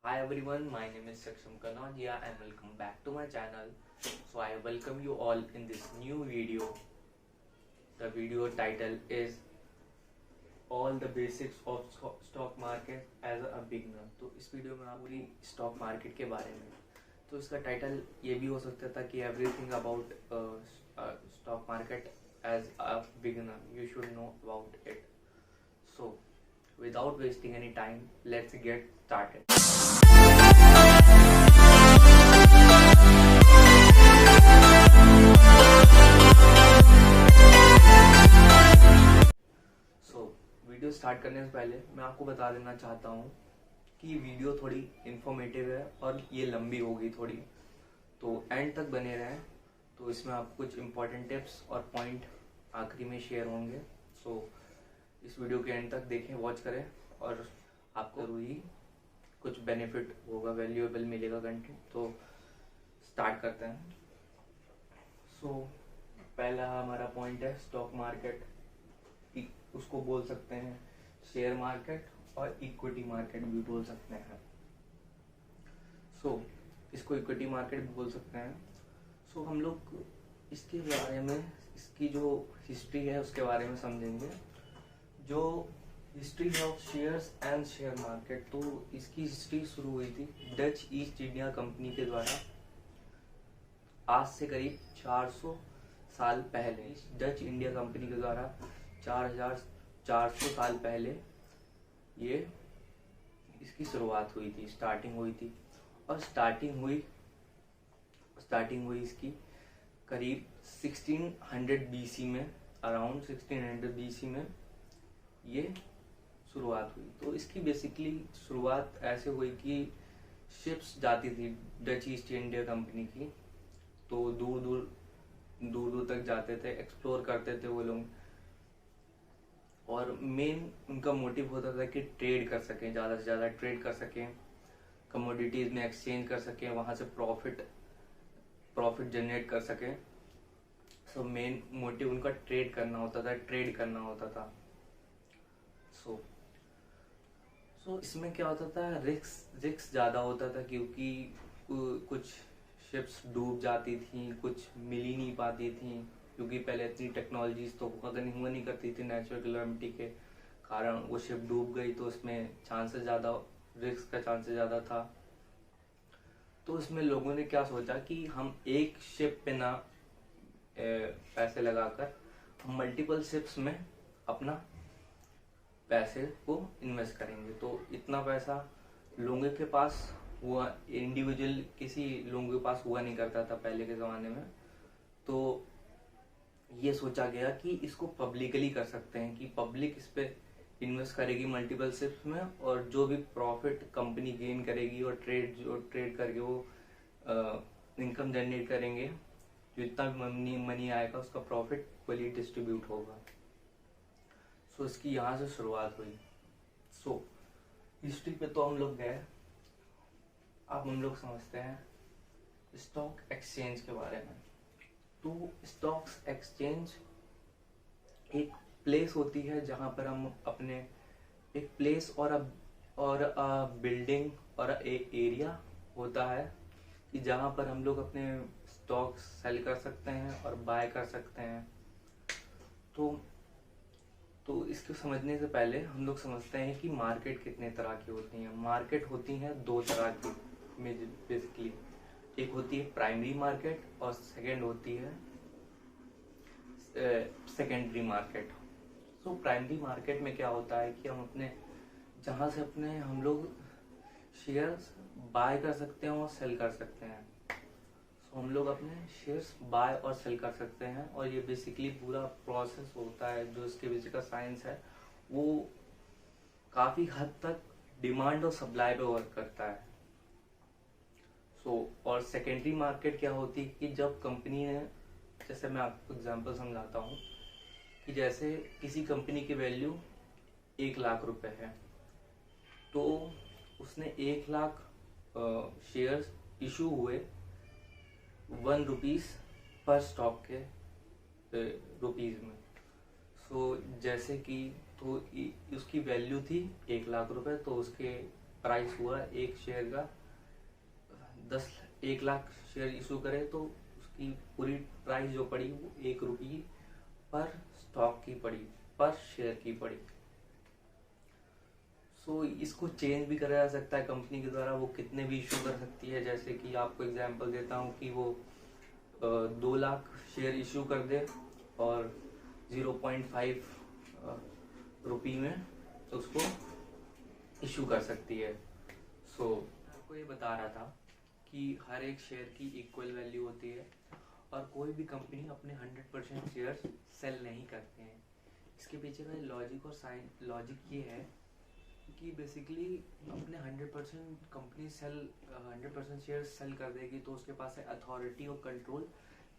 Hi everyone, my name is Saksham Kanodia and welcome back to my channel. So I welcome you all in this new video. The video title is All the Basics of Stock Market as a Beginner. तो इस video में आप पूरी stock market के बारे में, तो इसका टाइटल ये भी हो सकता था कि everything about stock market as a beginner, you should know about it. So without wasting any time, let's get started. Video start करने से पहले मैं आपको बता देना चाहता हूँ कि वीडियो थोड़ी इन्फॉर्मेटिव है और ये लंबी होगी थोड़ी, तो एंड तक बने रहें. तो इसमें आप कुछ इम्पोर्टेंट टिप्स और पॉइंट आखिरी में शेयर होंगे. इस वीडियो के एंड तक देखें, वॉच करें और आपको जरूरी कुछ बेनिफिट होगा, वैल्यूएबल मिलेगा कंटेंट. तो स्टार्ट करते हैं. पहला हमारा पॉइंट है स्टॉक मार्केट. उसको बोल सकते हैं शेयर मार्केट और इक्विटी मार्केट भी बोल सकते हैं. इसको इक्विटी मार्केट भी बोल सकते हैं. हम लोग इसके बारे में, इसकी जो हिस्ट्री है उसके बारे में समझेंगे. जो हिस्ट्री है of shares and share market, तो इसकी हिस्ट्री शुरू हुई थी डच ईस्ट इंडिया कंपनी के द्वारा आज से करीब 400 साल पहले. डच इंडिया कंपनी के द्वारा 4400 साल पहले ये इसकी शुरुआत हुई थी, स्टार्टिंग हुई थी. और स्टार्टिंग हुई इसकी करीब 1600 BC में, अराउंड 1600 BC में ये शुरुआत हुई. तो इसकी बेसिकली शुरुआत ऐसे हुई कि शिप्स जाती थी डच ईस्ट इंडिया कंपनी की, तो दूर दूर तक जाते थे, एक्सप्लोर करते थे वो लोग. और मेन उनका मोटिव होता था कि ट्रेड कर सकें, ज़्यादा से ज़्यादा ट्रेड कर सकें, कमोडिटीज़ में एक्सचेंज कर सकें, वहाँ से प्रॉफिट जनरेट कर सकें. मेन मोटिव उनका ट्रेड करना होता था. इसमें क्या होता था, रिस्क ज़्यादा होता था क्योंकि कुछ शिप्स डूब जाती थी, कुछ मिल ही नहीं पाती थी क्योंकि पहले इतनी टेक्नोलॉजीज तो हुआ नहीं करती थी. नेचुरल कैलामिटी के कारण वो शिप डूब गई, तो उसमें रिस्क का चांसेस ज़्यादा था. तो इसमें लोगों ने क्या सोचा कि हम एक शिप पे ना पैसे लगाकर हम मल्टीपल शिप्स में अपना पैसे को इन्वेस्ट करेंगे. तो इतना पैसा लोगों के पास हुआ, इंडिविजुअल किसी लोगों के पास हुआ नहीं करता था पहले के ज़माने में. तो ये सोचा गया कि इसको पब्लिकली कर सकते हैं, कि पब्लिक इस पे इन्वेस्ट करेगी मल्टीपल शिप्स में, और जो भी प्रॉफिट कंपनी गेन करेगी और ट्रेड करके वो इनकम जनरेट करेंगे, जो इतना भी मनी आएगा उसका प्रॉफिट इक्वली डिस्ट्रीब्यूट होगा. इसकी यहाँ से शुरुआत हुई. हिस्ट्री पे तो हम लोग गए. अब हम लोग समझते हैं स्टॉक एक्सचेंज के बारे में. तो स्टॉक्स एक्सचेंज एक प्लेस होती है जहाँ पर हम अपने एक प्लेस और बिल्डिंग और एक एरिया होता है कि जहाँ पर हम लोग अपने स्टॉक्स सेल कर सकते हैं और बाय कर सकते हैं. तो इसको समझने से पहले हम लोग समझते हैं कि मार्केट कितने तरह की होती हैं. मार्केट होती हैं दो तरह की बेसिकली. एक होती है प्राइमरी मार्केट और सेकंड होती है सेकेंडरी मार्केट. प्राइमरी मार्केट में क्या होता है कि हम जहाँ से हम लोग शेयर्स बाय कर सकते हैं और सेल कर सकते हैं. हम लोग अपने शेयर्स बाय और सेल कर सकते हैं, और ये बेसिकली पूरा प्रोसेस होता है. जो इसके पीछे का साइंस है वो काफ़ी हद तक डिमांड और सप्लाई पे वर्क करता है. और सेकेंडरी मार्केट क्या होती है कि जब कंपनी ने, जैसे मैं आपको एग्जांपल समझाता हूँ कि जैसे किसी कंपनी की वैल्यू 1 लाख रुपए है, तो उसने 1 लाख शेयर्स इशू हुए 1 रुपीज़ पर स्टॉक के रुपीज़ में. जैसे कि तो उसकी वैल्यू थी 1 लाख रुपए, तो उसके प्राइस हुआ एक शेयर का 1 लाख शेयर इशू करे तो उसकी पूरी प्राइस जो पड़ी वो 1 रुपये पर स्टॉक की पड़ी, पर शेयर की पड़ी। सो इसको चेंज भी करा जा सकता है कंपनी के द्वारा, वो कितने भी इशू कर सकती है। जैसे कि आपको एग्जांपल देता हूँ कि वो 2 लाख शेयर इशू कर दे और 0.5 रुपये में उसको इशू कर सकती है। सो आपको ये बता रहा था कि हर एक शेयर की इक्वल वैल्यू होती है और कोई भी कंपनी अपने 100% शेयर्स सेल नहीं करते हैं। इसके पीछे का लॉजिक और लॉजिक ये है कि बेसिकली अपने 100% कंपनी 100% शेयर सेल कर देगी तो उसके पास अथॉरिटी और कंट्रोल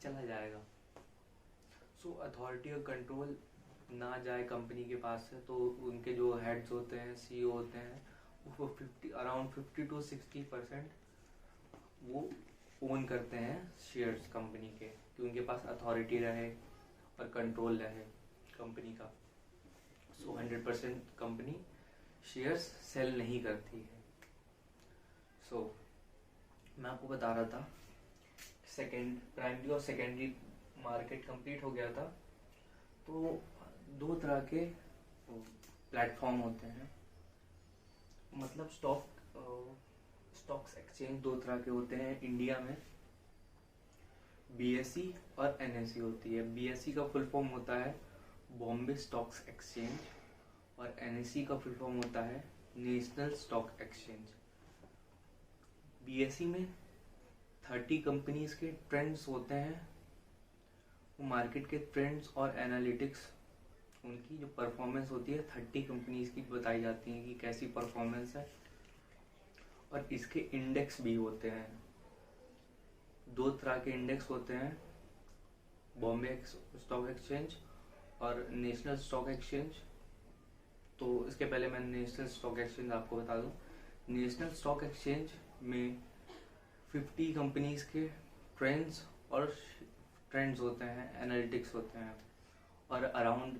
चला जाएगा। सो अथॉरिटी और कंट्रोल ना जाए कंपनी के पास से तो उनके जो हेड्स होते हैं, सीईओ होते हैं, वो अराउंड 50 to 60% वो ओन करते हैं शेयर्स कंपनी के, कि उनके पास अथॉरिटी रहे और कंट्रोल रहे कंपनी का। सो 100% कंपनी शेयर्स सेल नहीं करती है। सो मैं आपको बता रहा था प्राइमरी और सेकेंडरी मार्केट कंप्लीट हो गया था। तो 2 तरह के प्लेटफॉर्म होते हैं, मतलब स्टॉक्स एक्सचेंज 2 तरह के होते हैं इंडिया में। बीएसई और एनएसई होती है। बीएसई का फुल फॉर्म होता है बॉम्बे स्टॉक्स एक्सचेंज और एनएसई का फुल फॉर्म होता है नेशनल स्टॉक एक्सचेंज। बीएसई में 30 कंपनीज के ट्रेंड्स होते हैं, वो मार्केट के ट्रेंड्स और एनालिटिक्स, उनकी जो परफॉर्मेंस होती है 30 कंपनीज की बताई जाती है कि कैसी परफॉर्मेंस है। और इसके इंडेक्स भी होते हैं, 2 तरह के इंडेक्स होते हैं, बॉम्बे स्टॉक एक्सचेंज और नेशनल स्टॉक एक्सचेंज। तो इसके पहले मैं नेशनल स्टॉक एक्सचेंज आपको बता दूं। नेशनल स्टॉक एक्सचेंज में 50 कंपनीज के ट्रेंड्स होते हैं, एनालिटिक्स होते हैं। और अराउंड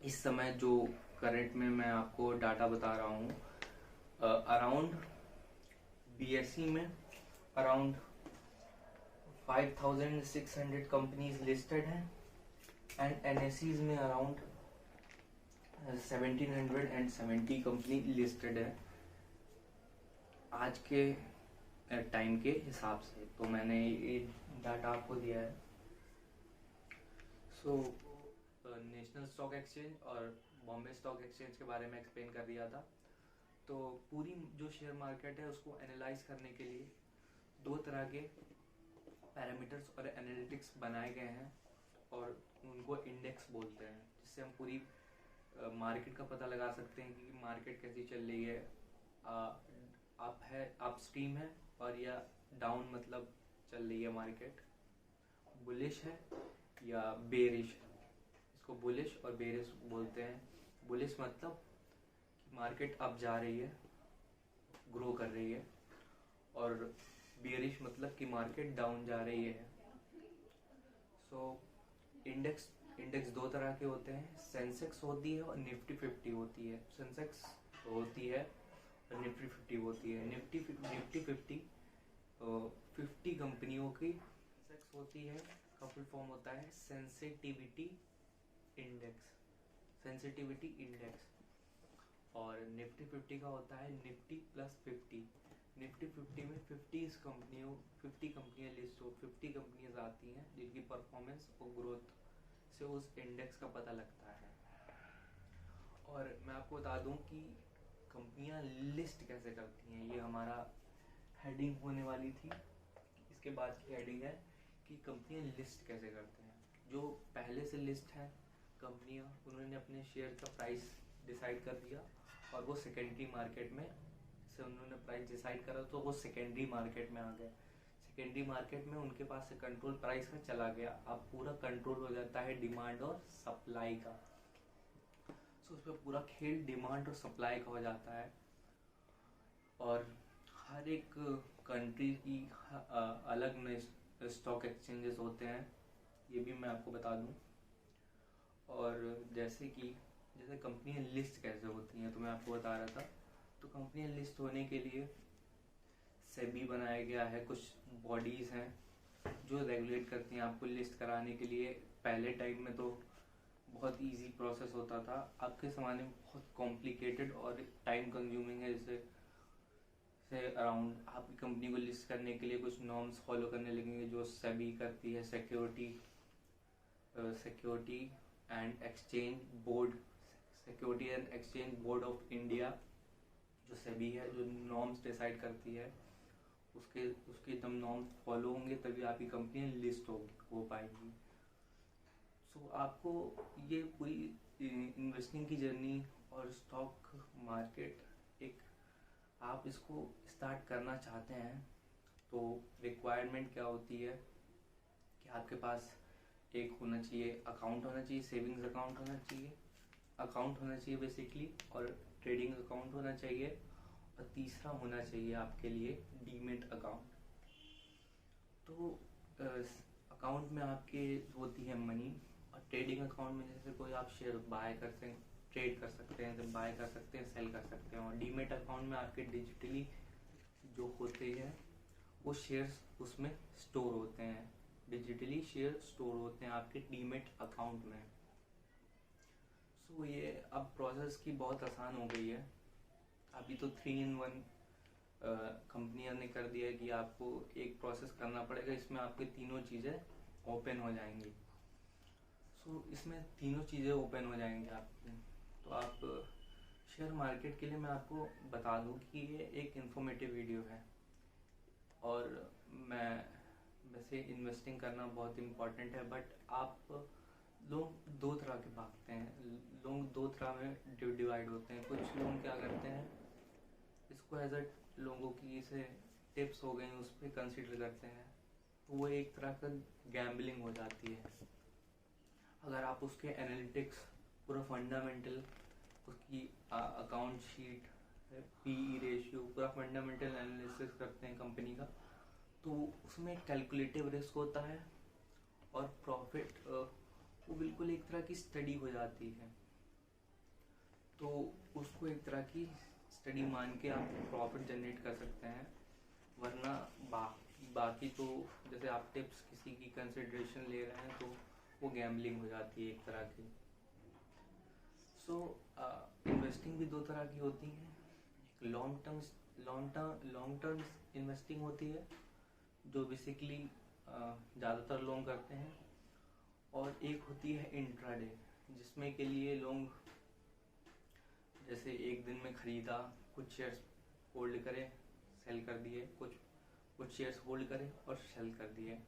इस समय जो करंट में मैं आपको डाटा बता रहा हूँ, अराउंड बीएसई में अराउंड 5600 कंपनीज लिस्टेड हैं एंड एनएसईज में अराउंड 1770 कंपनी लिस्टेड है आज के टाइम के हिसाब से। तो मैंने ये डाटा आपको दिया है। सो नेशनल स्टॉक एक्सचेंज और बॉम्बे स्टॉक एक्सचेंज के बारे में एक्सप्लेन कर दिया था। तो पूरी जो शेयर मार्केट है उसको एनालाइज करने के लिए 2 तरह के पैरामीटर्स और एनालिटिक्स बनाए गए हैं और उनको इंडेक्स बोलते हैं, जिससे हम पूरी मार्केट का पता लगा सकते हैं कि मार्केट कैसी चल रही है, अप है, अपस्ट्रीम है, और या डाउन मतलब चल रही है मार्केट, बुलिश है या बेरिश है। इसको बुलिश और बेरिश बोलते हैं। बुलिश मतलब कि मार्केट अप जा रही है, ग्रो कर रही है, और बेरिश मतलब कि मार्केट डाउन जा रही है। सो इंडेक्स 2 तरह के होते हैं, सेंसेक्स होती है और निफ्टी 50 होती है। सेंसेक्स होती है और निफ्टी 50 होती है। निफ्टी 50 50 कंपनियों की सेंसेक्स होती है, का फुल फॉर्म होता है सेंसिटिविटी इंडेक्स। और निफ्टी 50 का होता है निफ्टी प्लस 50। निफ्टी 50 में 50 कंपनियां लिस्ट हो, 50 कंपनियां आती हैं जिनकी परफॉर्मेंस और ग्रोथ से उस इंडेक्स का पता लगता है। और मैं आपको बता दूं कि कंपनियां लिस्ट कैसे करती हैं, ये हमारा हेडिंग होने वाली थी। इसके बाद की हेडिंग है कि कंपनियां लिस्ट कैसे करते हैं। जो पहले से लिस्ट है कंपनियां, उन्होंने अपने शेयर का प्राइस डिसाइड कर दिया और वो सेकेंडरी मार्केट में से उन्होंने प्राइस डिसाइड करा तो वो सेकेंडरी मार्केट में आ गए। सेकेंडरी मार्केट में उनके पास से कंट्रोल प्राइस का चला गया। अब पूरा कंट्रोल हो जाता है डिमांड और सप्लाई का। सो उसमें पूरा खेल डिमांड और सप्लाई का हो जाता है। और हर एक कंट्री की अलग स्टॉक एक्सचेंजेस होते हैं, ये भी मैं आपको बता दूं। और जैसे कंपनियां लिस्ट कैसे होती हैं तो मैं आपको बता रहा था। तो कंपनियां लिस्ट होने के लिए सेबी बनाया गया है, कुछ बॉडीज हैं जो रेगुलेट करती हैं आपको लिस्ट कराने के लिए। पहले टाइम में तो बहुत इजी प्रोसेस होता था, आपके ज़माने में बहुत कॉम्प्लिकेटेड और टाइम कंज्यूमिंग है। जैसे अराउंड आपकी कंपनी को लिस्ट करने के लिए कुछ नॉर्म्स फॉलो करने लगेंगे जो सेबी करती है, security and exchange board, security and exchange board of India जो सेबी है, जो नॉर्म्स डिसाइड करती है, उसके एकदम नॉर्म्स फॉलो होंगे तभी आपकी कंपनी लिस्ट हो पाएगी। सो आपको ये पूरी इन्वेस्टिंग की जर्नी और स्टॉक मार्केट एक आप इसको स्टार्ट करना चाहते हैं तो रिक्वायरमेंट क्या होती है कि आपके पास एक होना चाहिए अकाउंट होना चाहिए, सेविंग्स अकाउंट होना चाहिए बेसिकली, और ट्रेडिंग अकाउंट होना चाहिए, और तीसरा होना चाहिए आपके लिए डीमेट अकाउंट। तो अकाउंट में आपके होती है मनी, और ट्रेडिंग अकाउंट में जैसे कोई आप शेयर बाय कर सकते हैं, ट्रेड कर सकते हैं, बाय कर सकते हैं, सेल कर सकते हैं। और डीमेट अकाउंट में आपके डिजिटली जो होते हैं वो शेयर्स उसमें स्टोर होते हैं, डिजिटली शेयर स्टोर होते हैं आपके डीमेट अकाउंट में। सो ये अब प्रोसेस की बहुत आसान हो गई है। अभी तो 3-in-1 कंपनियां ने कर दिया है कि आपको एक प्रोसेस करना पड़ेगा, इसमें आपकी तीनों चीज़ें ओपन हो जाएंगी। सो इसमें तीनों चीज़ें ओपन हो जाएंगी आपकी। तो आप शेयर मार्केट के लिए मैं आपको बता दूं कि ये एक इंफॉर्मेटिव वीडियो है, और मैं वैसे इन्वेस्टिंग करना बहुत इम्पोर्टेंट है, बट आप लोग दो तरह के भागते हैं, लोग दो तरह में डिवाइड होते हैं। कुछ लोग क्या करते हैं, इसको एज अ लोगों की इसे टिप्स हो गई उस पर कंसिडर करते हैं, तो वो एक तरह का गैम्बलिंग हो जाती है। अगर आप उसके एनालिटिक्स पूरा फंडामेंटल, उसकी अकाउंट शीट, पीई रेशियो, पूरा फंडामेंटल एनालिसिस करते हैं कंपनी का, तो उसमें कैलकुलेटिव रिस्क होता है, और प्रॉफिट वो बिल्कुल एक तरह की स्टडी हो जाती है। तो उसको एक तरह की स्टडी मान के आप प्रॉफिट जनरेट कर सकते हैं, वरना बाकी तो जैसे आप टिप्स किसी की कंसिडरेशन ले रहे हैं तो वो गैम्बलिंग हो जाती है एक तरह की। सो इन्वेस्टिंग भी दो तरह की होती है, एक लॉन्ग टर्म इन्वेस्टिंग होती है जो बेसिकली ज़्यादातर लोग करते हैं, और एक होती है इंट्राडे, जिसमें के लिए लोग जैसे एक दिन में खरीदा, कुछ शेयर्स होल्ड करे, सेल कर दिए, कुछ शेयर्स होल्ड करे और सेल कर दिए,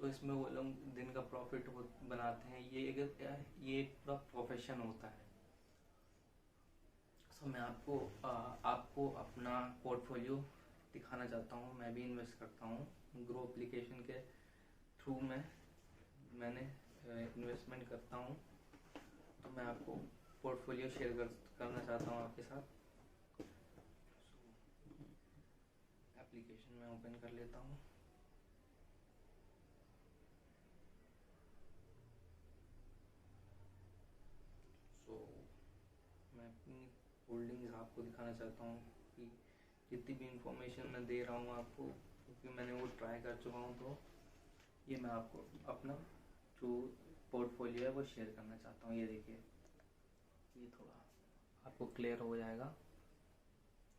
तो इसमें वो लोग दिन का प्रॉफिट बनाते हैं। ये एक पूरा प्रोफेशन होता है। सो मैं आपको अपना पोर्टफोलियो दिखाना चाहता हूँ। मैं भी इन्वेस्ट करता हूँ, ग्रो एप्लीकेशन के थ्रू मैंने इन्वेस्टमेंट करता हूँ, तो मैं आपको पोर्टफोलियो शेयर करना चाहता हूँ आपके साथ। एप्लीकेशन में ओपन कर लेता हूँ। मैं अपनी होल्डिंग्स आपको दिखाना चाहता हूँ कि जितनी भी इंफॉर्मेशन मैं दे रहा हूँ आपको, क्योंकि मैंने वो ट्राई कर चुका हूँ, तो ये मैं आपको अपना जो पोर्टफोलियो है वो शेयर करना चाहता हूँ। ये देखिए, ये थोड़ा आपको क्लियर हो जाएगा,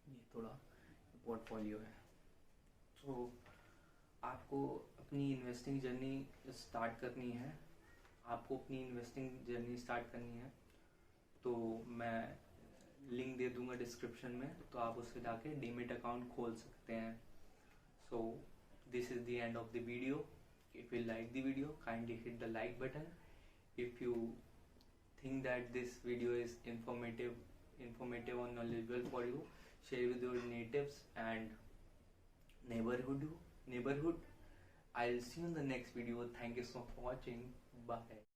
ये थोड़ा पोर्टफोलियो है। तो आपको अपनी इन्वेस्टिंग जर्नी स्टार्ट करनी है, तो मैं लिंक दे दूंगा डिस्क्रिप्शन में, तो आप उससे जाके डीमेट अकाउंट खोल सकते हैं। So this is the end of the video. If you like the video, kindly hit the like button. If you think that this video is informative or knowledgeable for you, share with your natives and neighborhood. I'll see you in the next video. Thank you so much for watching. Bye.